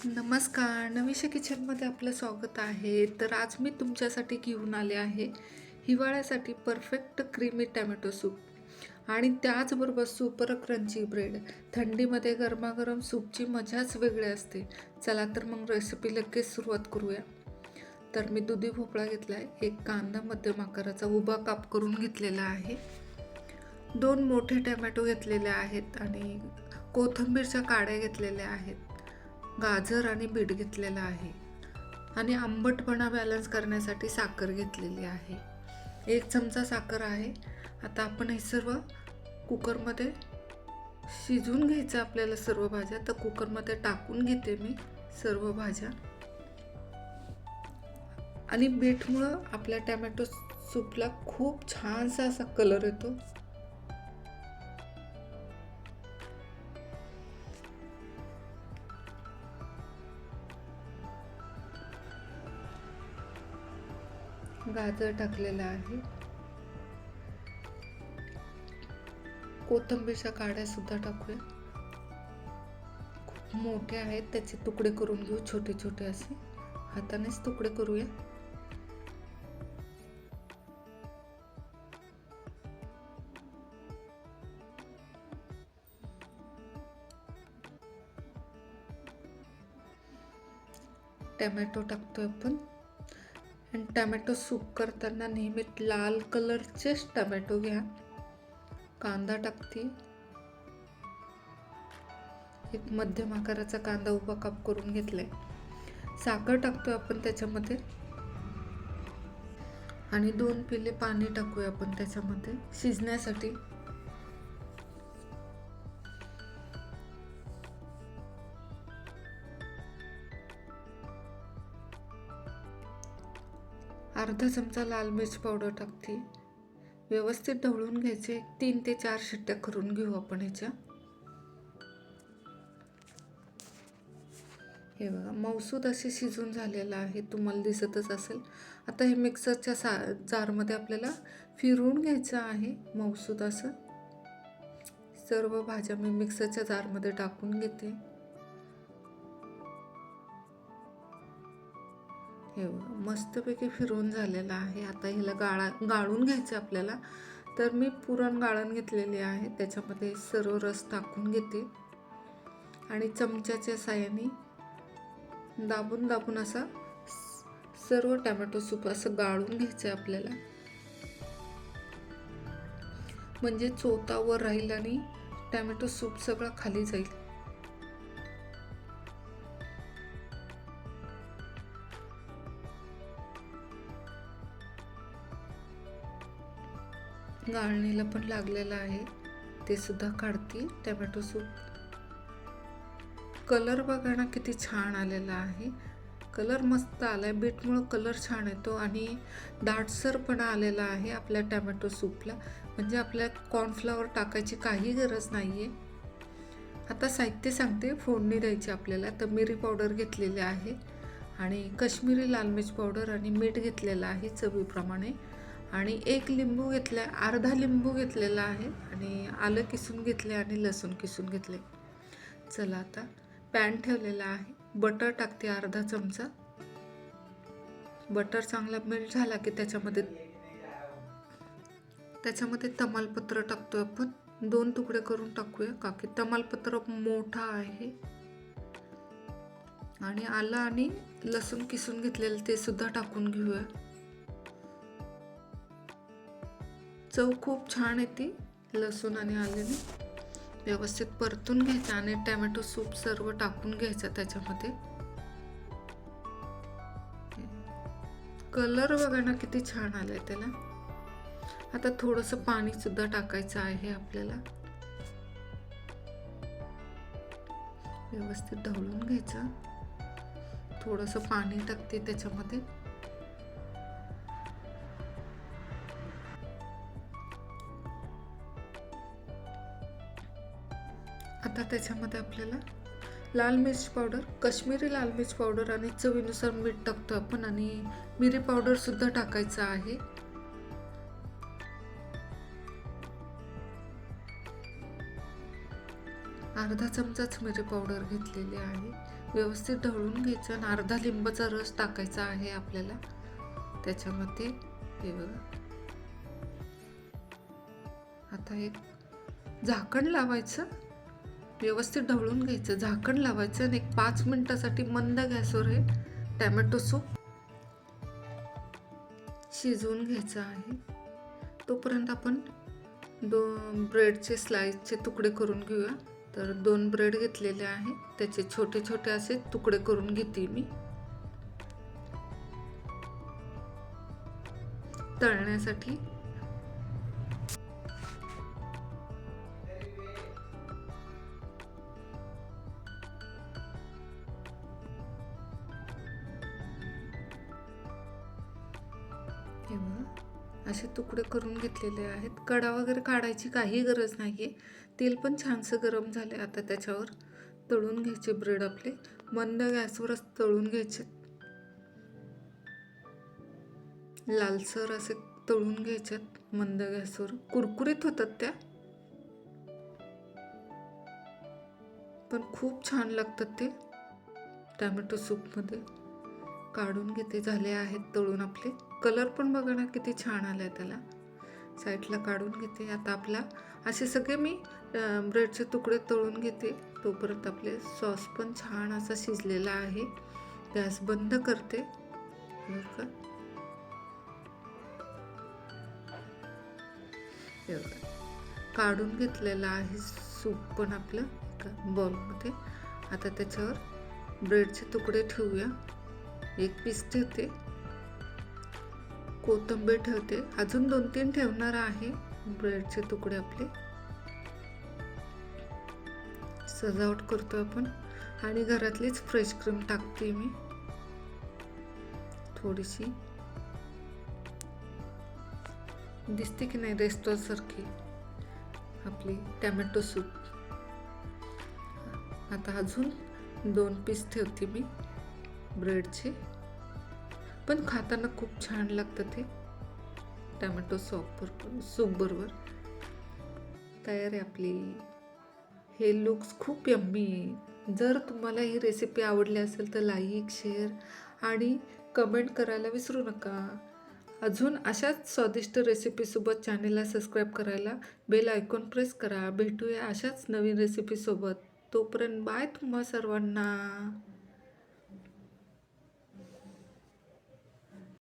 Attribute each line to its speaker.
Speaker 1: नमस्कार. नवीशा किचनमध्ये आपलं स्वागत आहे. तर आज मी तुमच्यासाठी घेऊन आले आहे हिवाळ्यासाठी परफेक्ट क्रीमी टॅमॅटो सूप आणि त्याचबरोबर सुपर क्रंची ब्रेड. थंडीमध्ये गरमागरम सूपची मजाच वेगळी असते. चला तर मग रेसिपी लगेच सुरुवात करूया. तर मी दुधी भोपळा घेतला आहे, एक कांदा मध्यम आकाराचा उभा काप करून घेतलेला आहे, 2 मोठे टॅमॅटो घेतलेले आहेत आणि कोथिंबीरच्या काड्या घेतलेल्या आहेत, गाजर आणि बीट घेतलेला आहे आणि आंबटपणा बॅलन्स करण्यासाठी साखर घेतलेली आहे. 1 चमचा साखर आहे. आता आपण हे सर्व कुकरमध्ये शिजवून घ्यायचं आपल्याला सर्व भाज्या. तर कुकरमध्ये टाकून घेते मी सर्व भाज्या. आणि बीटमुळं आपल्या टॅमॅटो सूपला खूप छानसा असा कलर येतो. गाजर टाकलेला आहे, कोथिंबीरच्या काड्या सुद्धा टाकूया. खूप मोठे आहेत, त्याचे तुकडे करून घेऊ, छोटे छोटे असे हातानेच तुकडे करूया. टॅमॅटो टाकतोय आपण. आणि टॅमॅटो सूप करताना नेहमी लाल कलरचेच टॅमॅटो घ्या. कांदा टाकते, एक मध्यम आकाराचा कांदा उभा काप करून घेतलाय. साखर टाकतोय आपण त्याच्यामध्ये आणि 2 पिले पाणी टाकूया आपण त्याच्यामध्ये शिजण्यासाठी. अर्धा चमचा लाल मिर्च पावडर टाकते. व्यवस्थित ढवळून घ्यायचे. 3 ते 4 शिट्ट्या करून घेऊ आपण ह्याच्या. हे बघा, मऊसूद असे शिजून झालेलं आहे, तुम्हाला दिसतच असेल. आता हे मिक्सरच्या जारमध्ये आपल्याला फिरवून घ्यायचं आहे मऊसूद असं. सर्व भाज्या मी मिक्सरच्या जारमध्ये टाकून घेते. हे बघा, मस्तपैकी फिरवून झालेलं आहे. आता ह्याला गाळून घ्यायचं आपल्याला. तर मी पुरण गाळण घेतलेली आहे, त्याच्यामध्ये सर्व रस टाकून घेते आणि चमच्याच्या साहाय्याने दाबून दाबून असा सर्व टॅमॅटो सूप असं गाळून घ्यायचं आपल्याला. म्हणजे चोथा वर राहील आणि टॅमॅटो सूप सगळं खाली जाईल. गाळणीला पण लागलेलं आहे, ते सुद्धा काढते टॅमॅटो सूप. कलर बघा ना किती छान आलेला आहे. कलर मस्त आलाय. बीटमुळं कलर छान येतो आणि दाटसरपणा आलेला आहे आपल्या टॅमॅटो सूपला. म्हणजे आपल्याला कॉर्नफ्लॉवर टाकायची काही गरज नाही आहे. आता साहित्य सांगते. फोडणी द्यायची आपल्याला. तर मिरी पावडर घेतलेली आहे आणि कश्मीरी लाल मिर्च पावडर आणि मीठ घेतलेलं आहे चवीप्रमाणे. आणि 1 लिंबू घेतला आहे, अर्धा लिंबू घेतलेला आहे आणि आलं किसून घेतले आणि लसूण किसून घेतले. चला आता पॅन ठेवलेला आहे. बटर टाकते अर्धा चमचा. बटर चांगला मेल्ट झाला की त्याच्यामध्ये तमालपत्र टाकतोय आपण. 2 तुकडे करून टाकूया, का की तमालपत्र मोठा आहे. आणि आलं आणि लसूण किसून घेतलेलं ते सुद्धा टाकून घेऊया. चव खूप छान येते लसूण आणि आल्याने. व्यवस्थित परतून घ्यायचं आणि टॅमॅटो सूप सर्व टाकून घ्यायचा त्याच्यामध्ये. कलर बघा ना किती छान आलाय त्याला. आता थोडंसं पाणी सुद्धा टाकायचं आहे आपल्याला. व्यवस्थित ढवळून घ्यायचं. थोडंसं पाणी टाकते त्याच्यामध्ये. आता त्याच्यामध्ये आपल्याला लाल मिर्च पावडर, कश्मीरी लाल मिर्च पावडर आणि चवीनुसार मीठ टाकतो आपण आणि मिरी पावडर सुद्धा टाकायचं आहे. अर्धा चमचाच मिरी पावडर घेतलेली आहे. व्यवस्थित ढवळून घ्यायचं आणि अर्धा लिंबाचा रस टाकायचा आहे आपल्याला त्याच्यामध्ये. हे बघा, आता एक झाकण लावायचं, व्यवस्थित ढवळून घ्यायचं, झाकण लावायचं आणि एक 5 मिनिटासाठी मंद गॅसवर हे टॅमॅटो सूप शिजवून घ्यायचं आहे. तोपर्यंत आपण 2 ब्रेडचे स्लाइसचे तुकडे करून घेऊया. तर 2 ब्रेड घेतलेले आहे, त्याचे छोटे छोटे असे तुकडे करून घेते मी तळण्यासाठी. हे बघा, असे तुकडे करून घेतलेले आहेत. कडा वगैरे काढायची काही गरज नाही आहे. तेल पण छानसं गरम झाले. आता त्याच्यावर तळून घ्यायचे ब्रेड आपले, मंद गॅसवरच तळून घ्यायचे, लालसर असे तळून घ्यायच्यात मंद गॅसवर. कुरकुरीत होतात त्या, पण खूप छान लागतात ते टॅमॅटो सूपमध्ये. काढून घेते, झाले आहेत तळून आपले. कलर पण बघा ना किती छान आलाय त्याला. साईडला काढून घेते. आता आपला असे सगळे मी ब्रेडचे तुकडे तळून घेते. तोपर्यंत आपले सॉस पण छान असा शिजलेला आहे. गॅस बंद करते. काढून घेतलेला आहे सूप पण आपलं एका बाउलमध्ये. आता त्याच्यावर ब्रेडचे तुकडे ठेवूया. एक पीस ठेवते, कोथिंबीर ठेवते, अजून 2-3 ठेवणार आहे ब्रेडचे तुकडे आपले. सजावट करतो आपण आणि घरातलीच फ्रेश क्रीम टाकते मी थोडीशी. दिसते की नाही रेस्टॉरंट सारखी आपली टॅमॅटो सूप. आता अजून 2 पीस ठेवते मी ब्रेडचे, पण खाताना खूप छान लागतं ते टॅमॅटो सूप बरोबर. तयार आहे आपली. हे लुक्स खूप यम्मी आहे. जर तुम्हाला ही रेसिपी आवडली असेल तर लाईक, शेअर आणि कमेंट करायला विसरू नका. अजून अशाच स्वादिष्ट रेसिपीसोबत चॅनेलला सबस्क्राईब करायला बेल आयकॉन प्रेस करा. भेटूया अशाच नवीन रेसिपीसोबत. तोपर्यंत बाय तुम्हा सर्वांना.